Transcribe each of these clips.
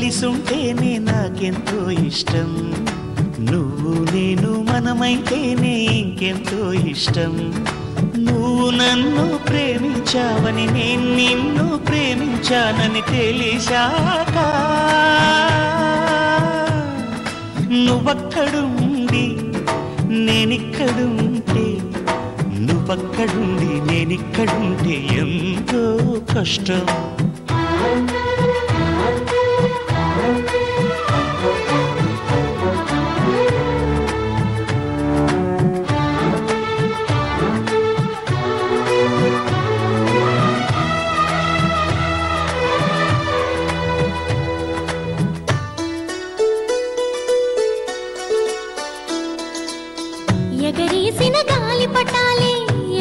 కలిసుంటేనే నాకెంతో ఇష్టం, నువ్వు నేను మనమైతేనే ఇంకెంతో ఇష్టం. నువ్వు నన్ను ప్రేమించావని నేను నిన్ను ప్రేమించానని తెలిసాక, నువ్వక్కడుండి నేనిక్కడుంటే, నువ్వక్కడుండి నేనిక్కడుంటే ఎంతో కష్టం. ఎగరేసిన గాలి పటాలే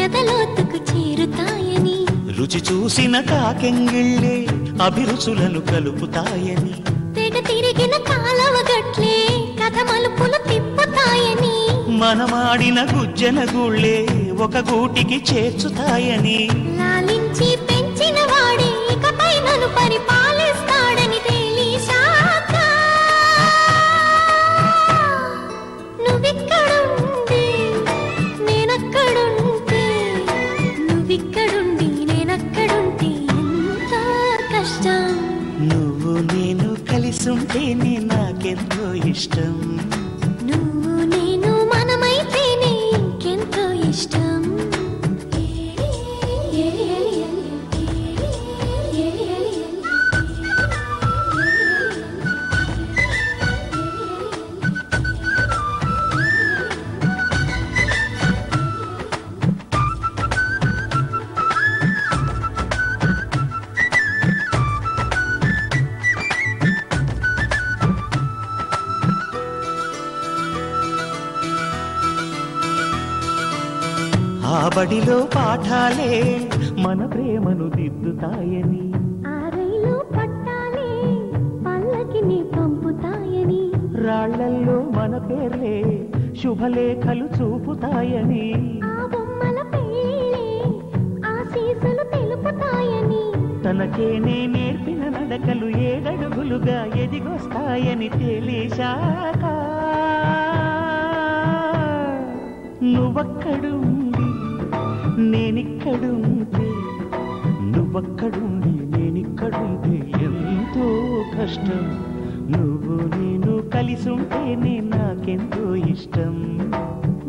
ఎదలోతుకు చేరుతాయని, రుచి చూసిన కాకెంగిళ్ళే అభిరుచులను కలుపుతాయని, తెగ తిరిగిన కాలవ గట్లే కథ మలుపులు తిప్పుతాయని, మనమాడిన గుజ్జన గుళ్ళే ఒక గూటికి చేర్చుతాయని, లాలించి పెంచిన వాడే ఇకపై నన్ను పరిపాలిస్తాడని తెలిసాక, నువ్విక్కడుండి నేనక్కడుంటే, నువ్విక్కడుండి నేనక్కడుంటే ఎంతో కష్టం. నువ్వు నేను కలిసుంటేనే నాకెంతో ఇష్టం, నువ్వు నేను మనమైతేనే ఇంకెంతో ఇష్టం. ఆ బడిలో పాఠాలే మన ప్రేమను దిద్దుతాయని, ఆ రైలు పట్టాలే పల్లకిని పంపుతాయని, రాళ్లల్లో మన పేర్లే శుభలేఖలు చూపుతాయని, ఆ బొమ్మల పెళ్ళే ఆశీస్సులు తెలుపుతాయని, తనకేనే నేర్పిన నడకలు ఏడడుగులుగా ఎదిగొస్తాయని తెలిసాక, నువ్వక్కడుండి నేనిక్కడుంటే, నువ్వక్కడుండి నేనిక్కడుంటే ఎంతో కష్టం. నువ్వు నేను కలిసుంటేనే నాకెంతో ఇష్టం,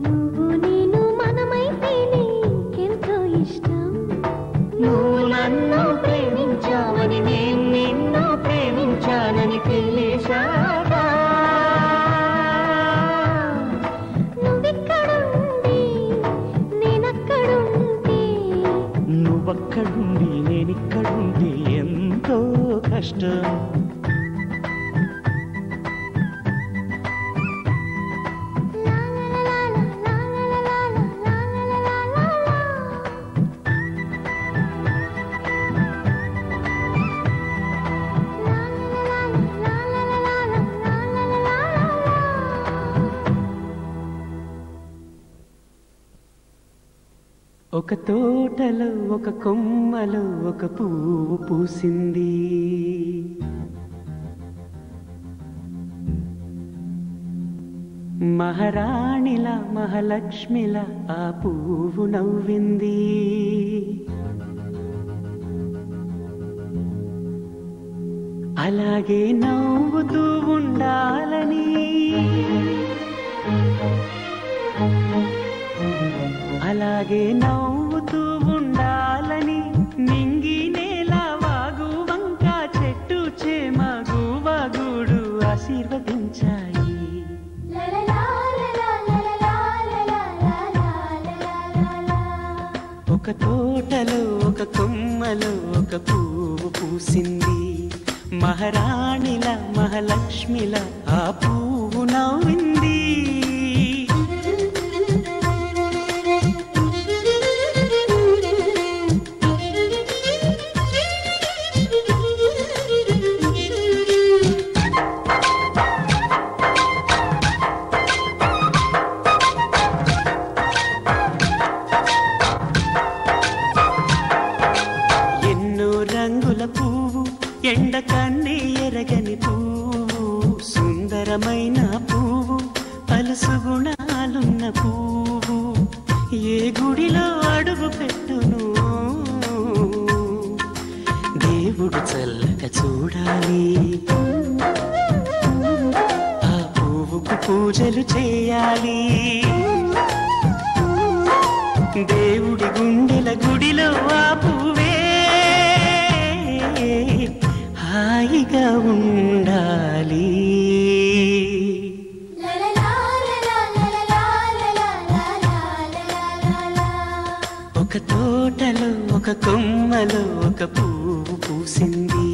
నువ్వు నేను మనమైతేనే ఇంకెంతో ఇష్టం. నువ్వు నన్ను ప్రేమించావని నేను నిన్ను ప్రేమించానని తెలిసాక, నువ్విక్కడుండి నేనక్కడుంటే, నువ్వక్కడుండి నేనిక్కడుంటే ఎంతో కష్టం. ఒక తోటలో ఒక కొమ్మలో ఒక పువ్వు పూసింది, మహారాణిల మహాలక్ష్మిల ఆ పువ్వు నవ్వింది. అలాగే నవ్వుతూ ఉండాలని, అలాగే నవ్వుతూ ఉండాలని, నింగి నేల వాగు వంక చెట్టు చేమ గువగూడు ఆశీర్వదించాయి. ఒక తోటలో ఒక కొమ్మలో ఒక పువ్వు పూసింది, మహారాణిల మహాలక్ష్మిల ఆ పువ్వు నవ్వింది. ఎండ కన్నీ ఎరగని పువ్వు, చూడాలి, ఆ పువ్వుకు పూజలు చేయాలి. దేవుడి గుండెల గుడిలో ఆ పువ్వే హాయిగా ఉండాలి. ఒక తోటలో ఒక కొమ్మలో ఒక పువ్వు పూసింది.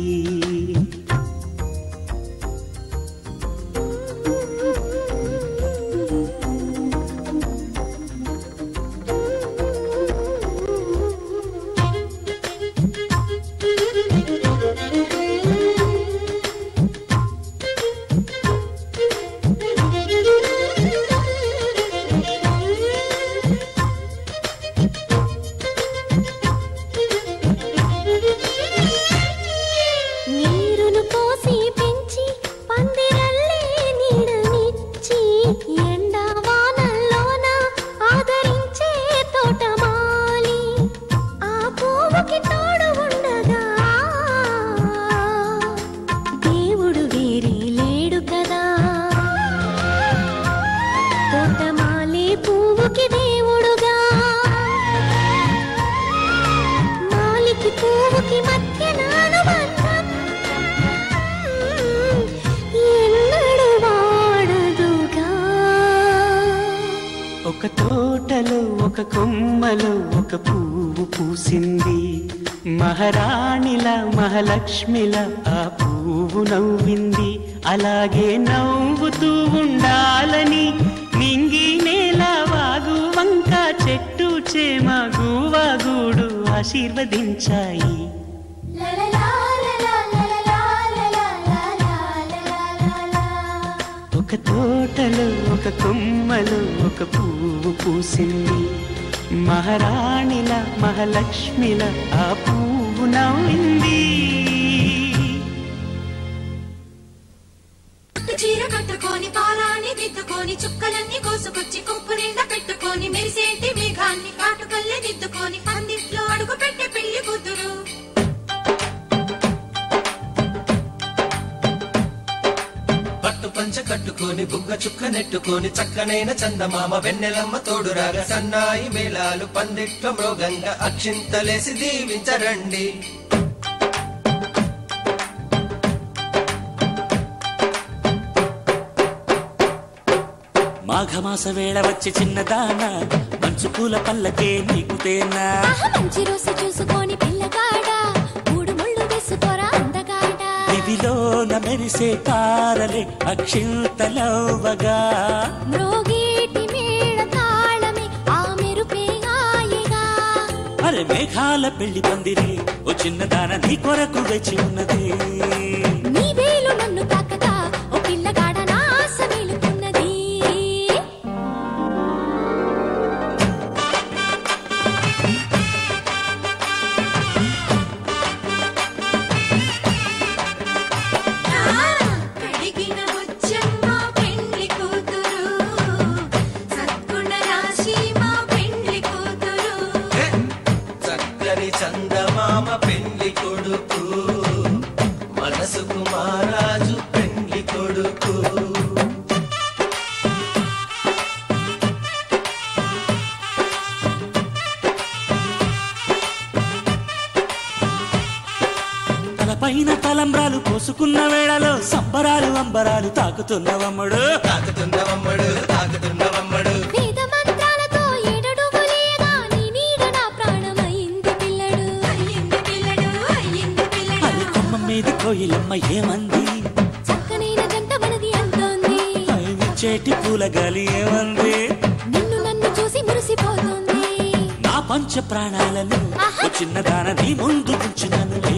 నీరును పోసి పెంచి పందిరల్లే నీడనిచ్చి ఎండా వానల్లోన ఆదరించే తోటమాలి ఆ పువ్వుకి తోడు ఉండగా దేవుడు వేరే లేడు కదా. తోటమాలి పువ్వుకి దేవుడుగా, మాలికి పువ్వుకి మధ్య అనుబంధం ఎన్నడు వాడదుగా. ఒక తోటలో ఒక కొమ్మలో ఒక పువ్వు పూసింది. మహారాణిలా మహాలక్ష్మిలా ఆ పువ్వు నవ్వింది. అలాగే నవ్వుతూ ఉండాలని నింగి నేల వాగు వంక చెట్టు చేమ గువాగూడు ఆశీర్వదించాయి. ఒక తోటలో ఒక కొమ్మలో ఒక పువ్వు పూసింది. మహారాణిల మహాలక్ష్మిల ఆ పువ్వు నవ్వింది. చీర కట్టుకొని పారాన్ని దిద్దుకొని చుక్కలన్నీ కోసుకొచ్చి కొప్పు నిండా పెట్టుకొని మెరిసేటి మేఘాన్ని కాటుకల్లే దిద్దుకొని పందిట్లో అడుగు పెట్టే పెళ్లి కూతురు. పట్టు పంచ కట్టుకొని బుగ్గ చుక్క నెట్టుకొని చక్కనైన చందమామ వెన్నెలమ్మ తోడురాగా సన్నాయి మేళాలు పందిట్లో మృగంగా అక్షింతలేసి దీవించరండి. మాఘమాస వేళ వచ్చి చిన్నదాన మంచు పూల పల్లకే నీకు తేనా. మంచి రోజు చూసుకొని పిల్లగాడ మూడు ముళ్ళు వేసుకోరా అందగాడ. ఇవిలోన మెరిసే తారలే అక్షింతలవ్వగా మ్రోగేటి మేళ తాళమే ఆ మెరుపే హాయిగా. అరే మేఘాల పెళ్లి పందిరి ఓ చిన్నదాన నీ కొరకు వేచి ఉన్నది. నీ వేలు నన్ను తాకదా ఓ పిల్లగాడ నా ఆశ మేలుకున్నది. కడిగిన ముచ్చమ్మ పెళ్లి కూతురు, సద్గుణ రాశి మా పెళ్లి కూతురు. చక్కని చందమామ పెళ్లి కొడుకు, మనసుకు మహారాజు పెళ్లి కొడుకు. తలపైన తలంబ్రాలు పోసుకున్న వేళలో సంబరాలు అంబరాలు తాకుతున్నవమ్ముడు. తాకుతున్నవమ్మడు తాకుతున్నవమ్మడు. వేద మంత్రాలతో ఏడడుగులేగా నీ నీడ నా ప్రాణమైంది పిల్లడు. అయ్యింది పిల్లడు, అయ్యింది పిల్లడు. అది కొమ్మ మీది కోయిలమ్మ ఏమంది, చక్కనైన జంట మనది అంటోంది. చేటి పూల గాలి ఏమంది. నిన్ను నన్ను చూసి మురిసిపోతుంది. నా పంచ ప్రాణాలను ఓ చిన్నదాన నీ ముందు ఉంచిననులే.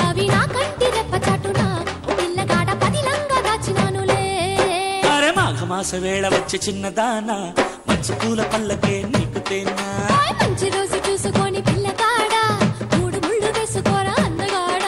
అవి నా కంటి రెప్ప చాటున ఓ పిల్లగాడ పదిలంగా దాచినానులే. అరే మాఘమాస వేళ వచ్చే చిన్నదాన మంచి పూల పల్లకే నీకు తేనా. ఓయ్ మంచి రోజు చూసుకొని పిల్లగాడ మూడు ముళ్ళు వేసుకోరా అందగాడ.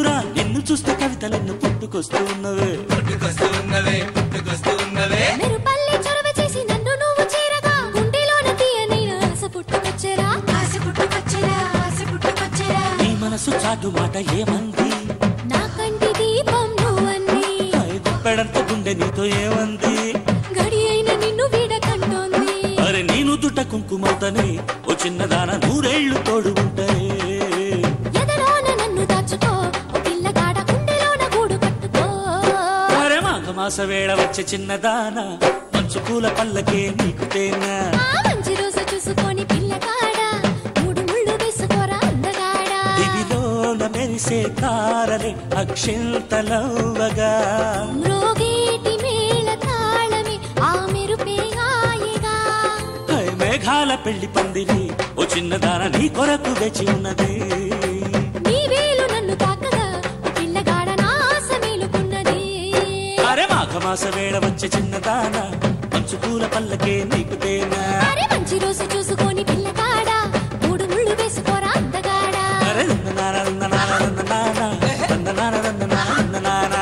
ఎందుకురా నిన్ను చూస్తే కవితలెన్ను పుట్టుకొస్తూ ఉన్నవే పుట్టుకొస్తూ ఉన్నవే పుట్టుకొస్తూ ఉన్నవే మెరుపల్లి చొరవ చేసి నన్ను నువ్వు చేరగా గుండెలోన తీయనైన ఆశ పుట్టుకొచ్చెరా ఆశ పుట్టుకొచ్చెరా ఆశ పుట్టుకొచ్చెరా నీ మనసు చాటు మాట ఏమంది నా కంటి దీపం నువ్వంది గుప్పెడంత గుండె నీతో ఏమంది గడి అయిన నిన్ను వీడకంటోంది అరే నేను దుట్ట కుంకుమతనే ఓ చిన్నదాన నూరేళ్లు తోడు ఉంటాయి ఎదలోన నన్ను దాచుకో ఓ పిల్లగాడ గుండెలోన గూడు కట్టుకో అరే మాఘమాస వేళ వచ్చే చిన్నదాన మంచు పూల పల్లకే నీకు తేనా ఆ మంచి రోజు చూసుకొని పిల్లగాడ మూడు ముళ్ళు వేసుకోరా అందగాడ దివిలోన మెరిసే తారలే అక్షింతలవ్వగా మ్రోగేటి మేళ తాళమే ఆ మెరుపే హాయిగా హై మేఘాల పెళ్లి పందిరి ఓ చిన్నదాన నీ కొరకు వేచి ఉన్నది నీ వేలు నన్ను తాకగా ఓ పిల్లగాడ నా ఆశ మేలుకున్నది అరే మాఘమాస వేళ వచ్చే చిన్నదాన మంచు పూల పల్లకే నీకు తేనా అరే మంచి రోజు చూసుకొని పిల్లగాడ మూడు ముళ్ళు వేసుకోరా అందగాడ అరే నందనాన నందనాన నందనాన నందనాన నందనాన నందనాన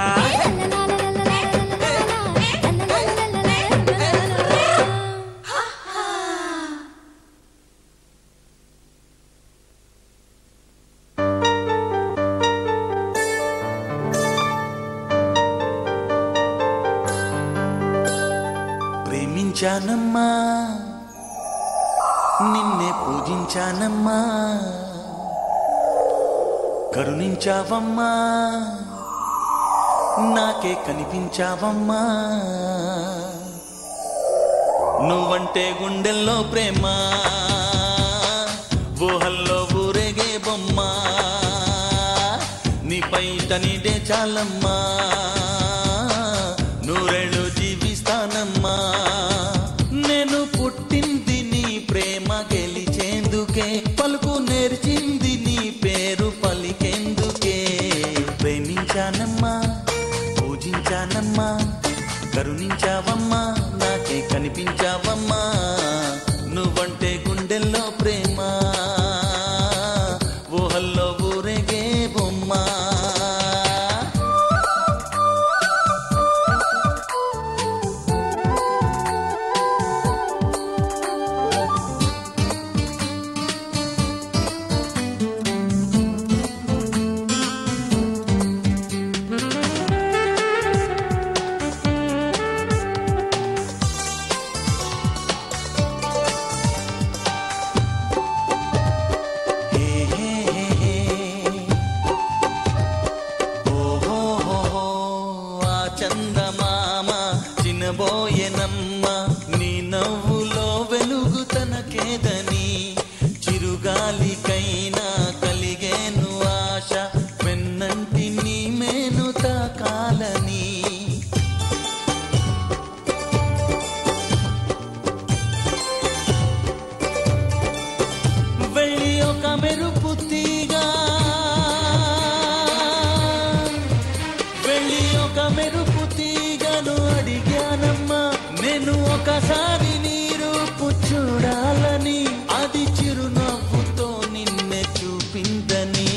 ప్రేమించానమ్మా నిన్నే పూజించానమ్మా కరుణించావమ్మా నాకే కనిపించావమ్మా నువ్వంటే గుండెల్లో ప్రేమ ఊహల్లో ఊరేగే బొమ్మ నీపై తనిదే చాలమ్మా నూరేళ్ళు జీవిస్తానమ్మా నేను పుట్టింది నీ ప్రేమ గెలిచేందుకే పలుకు నేర్చింది నీ పేరు పలికేందుకే ప్రేమించానమ్మా పూజించానమ్మా కరుణించావమ్మా నాకే కనిపించావమ్మా నువ్వంటే గుండెల్లో ప్రేమ ఊహల్లో ఊరేగే బొమ్మ చందమామ చినబోయెనమ్మ నీ నవ్వులో వెలుగు తనకేదని చిరుగాలికైనా కలిగేను ఆశ వెన్నంటి నీ మేను తాకాలని వెళ్ళి ఒక మెరుపు తీగా వెళ్ళి ఒక మెరుపు తీగను అడిగానమ్మా నేను ఒకసారి నీ రూపు చూడాలని అది చిరునవ్వుతో నిన్నే చూపిందని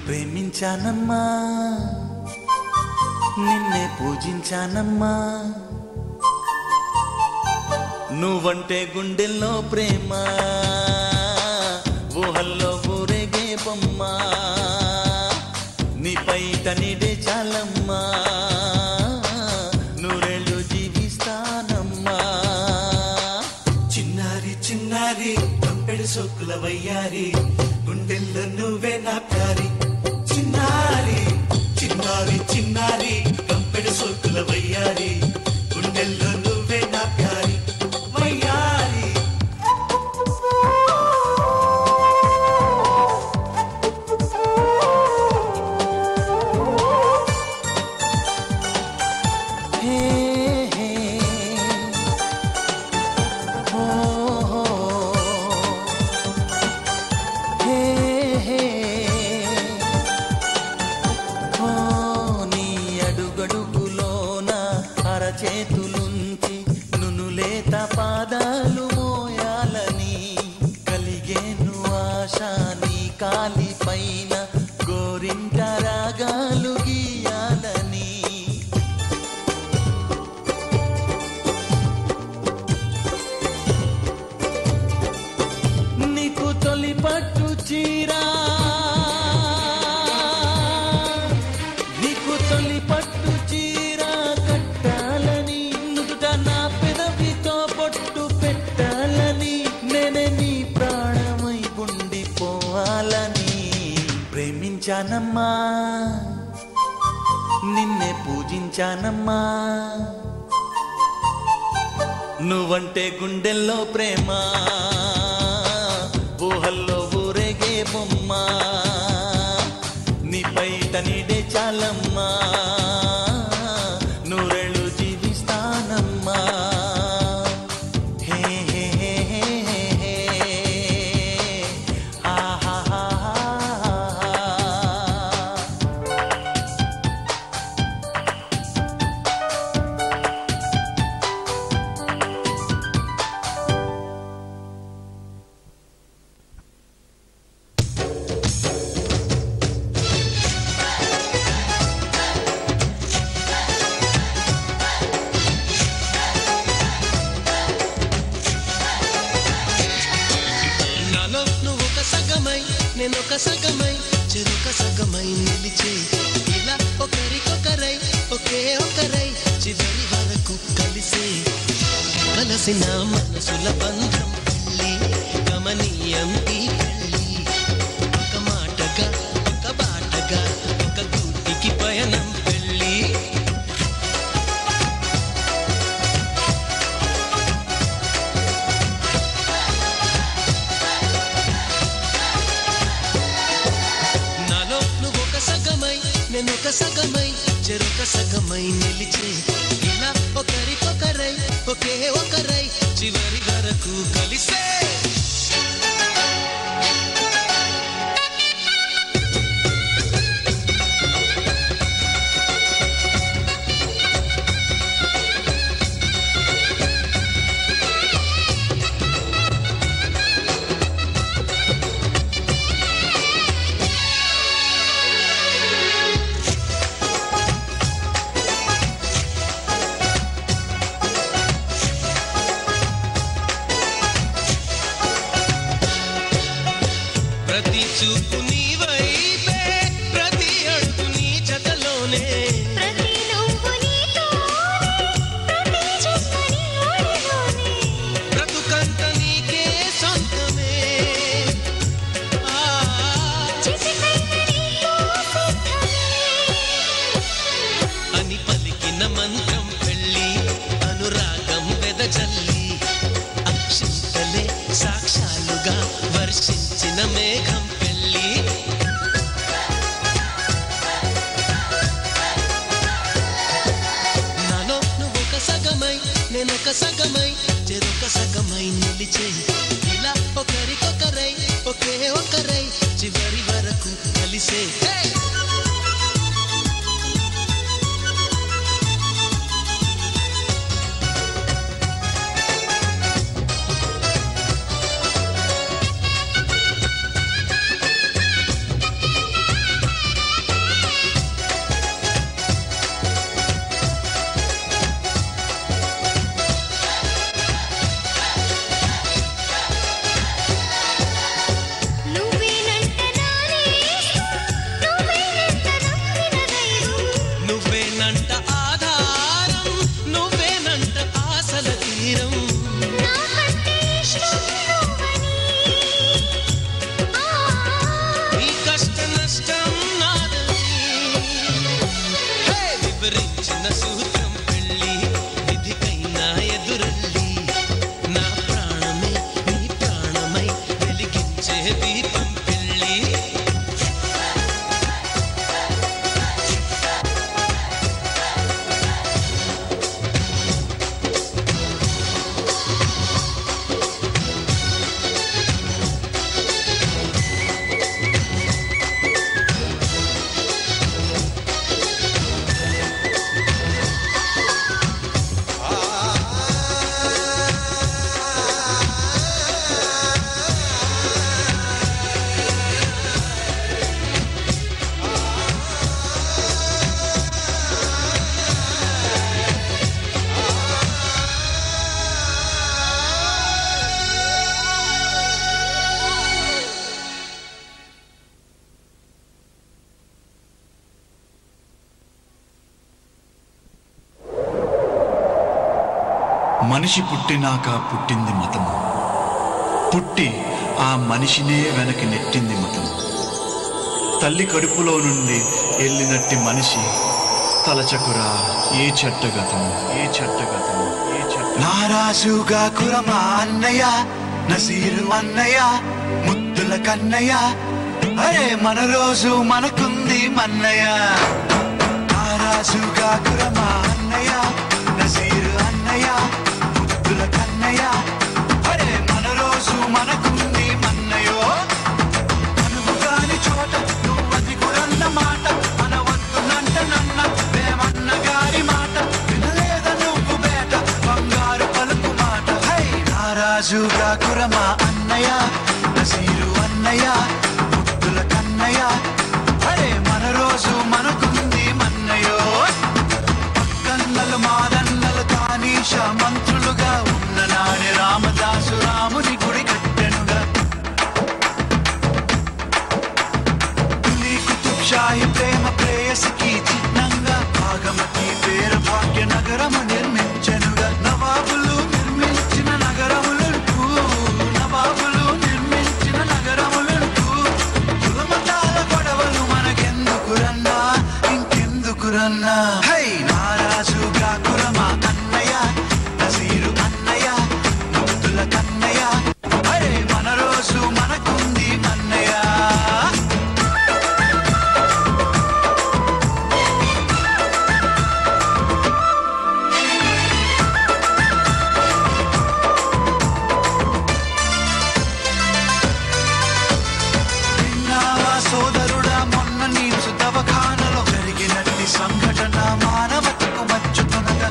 ప్రేమించానమ్మా నిన్నే పూజించానమ్మా నువ్వంటే గుండెల్లో ప్రేమ ఊహల్లో ఊరేగే బొమ్మ నీపై తనిడే చాలమ్మా నూరేళ్ళు జీవిస్తానమ్మా చిన్నారి చిన్నారి కంపెడు సోకుల వయ్యారి గుండెల్లో నువ్వే నా ప్యారి చిన్నారి చిన్నారి చిన్నారి కంపెడు సోకుల వయ్యారి గుండెల్లో నువ్వే నా ప్యారి వయ్యారి హే హే ఓ హో హే హే ప్రేమించానమ్మా నిన్నే పూజించానమ్మా నువ్వంటే గుండెల్లో ప్రేమ ఊహల్లో ఊరేగే బొమ్మ నీపై తనిడే చాలమ్మా నూరేళ్ళు జీవిస్తానమ్మా హే హే హే హే హే ఆహాహా నేనొక సగమై చెరొక సగమై నిలిచే ఇలా ఒకరికొకరై ఒకే ఒకరై చివరి వరకు కలిసే కలసిన మనసుల బంధం పెళ్ళి గమనీయం ఈ పెళ్ళి ఒక మాటగా ఒక బాటగా ఒక గూటికి పయనం పెళ్ళి నేనొక సగమై చెరొక సగమై నిలిచే ఇలా ఒకరికొకరై ఒకే ఒకరై చివరి వరకు కలిసే ప్రతి చూపు నీ వైపే ప్రతి అడుగు నీ జతలోనే ప్రతి నవ్వు నీతోనే ప్రతి చుక్క నీ ఒడిలోనే బ్రతుకంత నీకే సొంతమే చిటికైన నీకు సిద్ధమే అని పలికిన మంత్రం పెళ్ళి అనురాగం వెదజల్లి అక్షింతలే సాక్ష్యాలుగా వర్షించిన మేఘం పెళ్ళి నాలో నువ్వొక సగమై నేనొక సగమై చెరొక సగమై నిలిచే ఇలా ఒకరికొకరై ఒకే ఒకరై చివరి వరకు కలిసే నువ్వేనంట నానే నువ్వేనంట నమ్మిన దైవం నువ్వేనంట ఆధారం నువ్వేనంట ఆశల తీరం నాకంటే ఇష్టం నువ్వని నీ కష్ట నష్టం నాదని వివరించిన సూత్రం పెళ్ళి విధికైనా ఎదురల్లి నా ప్రాణమే నీ ప్రాణమై వెలిగించే దీపం పెళ్ళి మనిషి పుట్టినాక పుట్టింది మతము, పుట్టి ఆ మనిషినే వెనక్కి నెట్టింది మతము. తల్లి కడుపులో నుండి వెళ్ళినట్టి మనిషి తలచకురా ఏ చెట్టగతం ఏ చెట్టగతం ఏ చెట్ట నారాజుగా కురమా అన్నయ్య నసీరు అన్నయ్య ముద్దుల కన్నయ్య అరే మన రోజు మనకుంది మన్నయ్య నారాజుగా కురమా అన్నయ్య నసీరు అన్నయ్య ముద్దుల కన్నయ్య అరే మన రోజు మనకుంది మన్నయ్యో అనువు కాని చోట నువ్వది కురన్న మాట అనవద్దునంట నన్న వేమన్న గారి మాట వినలేద నువ్వు బేట బంగారు పలుకు మాట హై నారాజుగా కురమా అన్నయ్య నసీరు అన్నయ్య ముద్దుల కన్నయ్య అరే మన రోజు మనకుంది మన్నయ్యో పక్కన్నలు మాదన్నలు కానీష మంత్రులుగా ఉన్న నాడే రామదాసు రాముని గుడి కట్టెనుగా కుతుబ్ షాహి ప్రేమ ప్రేయసికి చిహ్నంగా భాగమతి పేరు భాగ్య నగరము నిర్మించెనుగా నవాబులు నిర్మించిన నగరములంటూ నవాబులు నిర్మించిన నగరములంటూ కులమతాల గొడవలు మనకెందుకురన్నా ఇంకెందుకురన్నా హై నారాజుగా కురమా అన్నయ్య నసీరు అన్నయ్య ముద్దుల కన్నయ్య అరే మన రోజు మనకుంది మన్నయ్య విన్నావా సోదరుడా మొన్న నీచు దవఖానలో జరిగినట్టి సంఘటన మానవతకు మచ్చుతునగా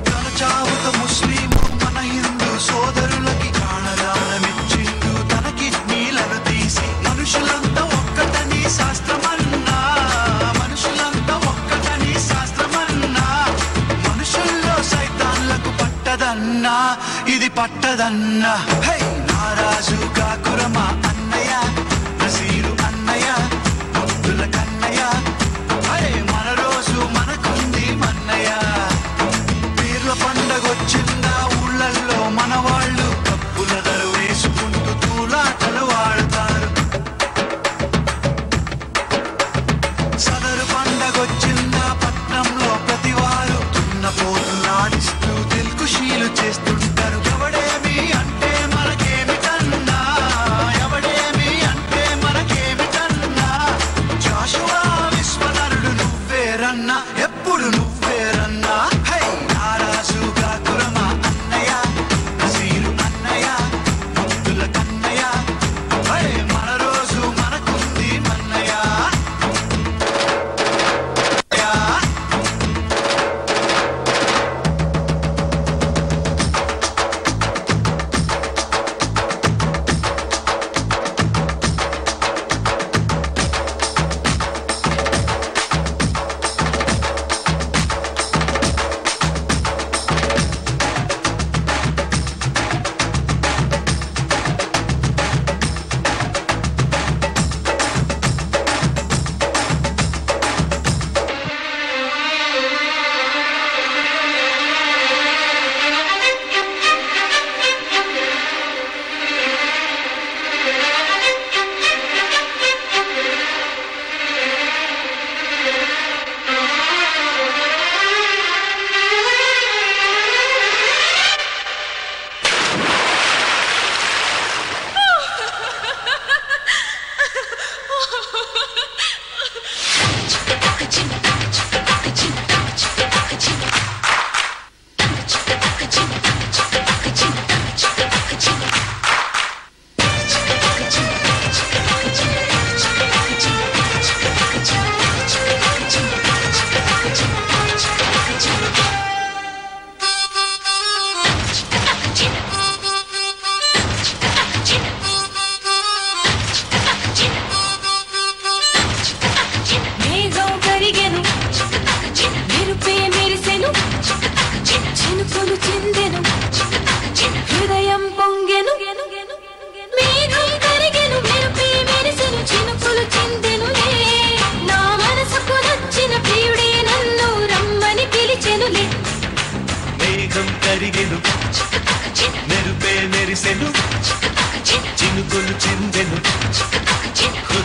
తన చావుతో ముస్లిము మన హిందూ సోదరులకి ప్రాణదానమిచ్చిండు తన కిడ్నీలను తీసి మనుషులంతా ఒక్కటని శాస్త్రమన్నా మనుషులంతా ఒక్కటని శాస్త్రమన్నా మనుషుల్లో సైతాన్లకు పట్టదన్నా ఇది పట్టదన్నా హై నారాజుగా కురమా అన్నయ్య నసీరు అన్నయ్య ముద్దుల కన్నయ్య అరే మన రోజు మనకుంది మన్నయ్య పీర్ల పండగొచ్చిందా ఊళ్ళల్లో మన వాళ్ళు కప్పుల ధర వేసుకుంటూ తూలాటలు ఆడతారు సదరు పండగొచ్చిందా పట్నంలో ప్రతివారు దున్నపోతులాడిస్తూ దిల్కుషీలు చేస్తుంటారు ఎవడేమి అంటే మనకేమిటన్నా ఎవడేమి అంటే మనకేమిటన్నా జాషువా విశ్వనరుడు నువ్వేరన్నా ఎప్పుడు నువ్వేరన్నా హై నారాజుగా కురమా అన్నయ్య నసీరు అన్నయ్య ముద్దుల కన్నయ్య అరే మన రోజు మనకుంది మన్నయ్య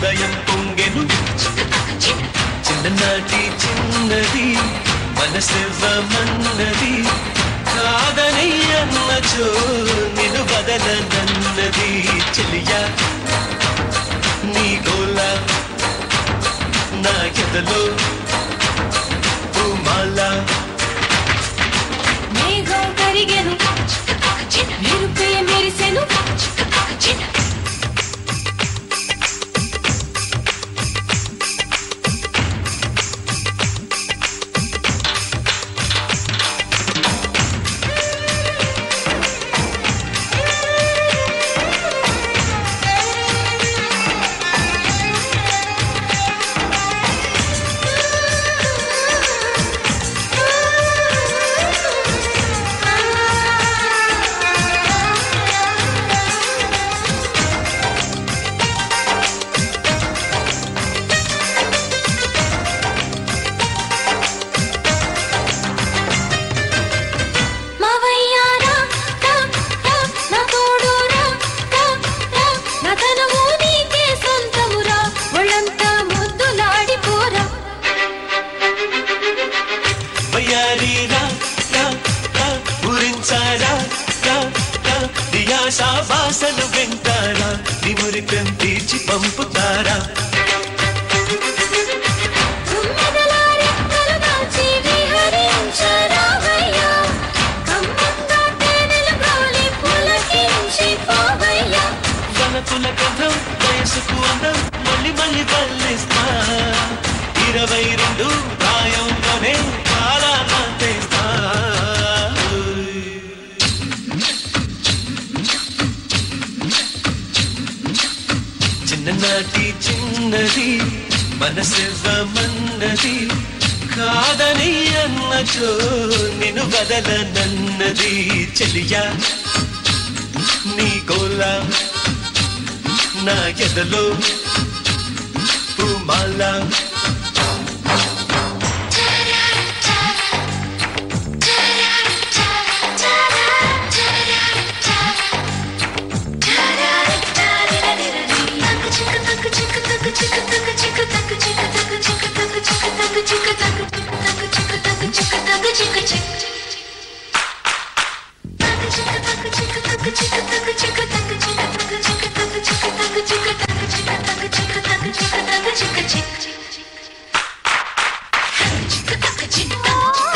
హృదయం పొంగెను చిన్ననాటి చిన్నది మనసివ్వమన్నది కాదని అన్నచో నిన్ను బదలనన్నది చెలియా నీ గోల నా ఎదలో పూమాల మేఘం కరిగెను నిరుపే మెరిసెను వాసను వెంటారా నిమురికం తీర్చి పంపుతారా వనకుల గంధం వయసుకు అందం మళ్ళీ మళ్ళీ పల్లిస్తా 22 ప్రాయంలోనే చాలా తెస్తా చిన్ననాటి చిన్నది మనసివ్వమన్నది కాదని అన్నచో నిన్ను బదలనన్నది చెలియా నీ గోల నా ఎదలో పూమాల చిక్క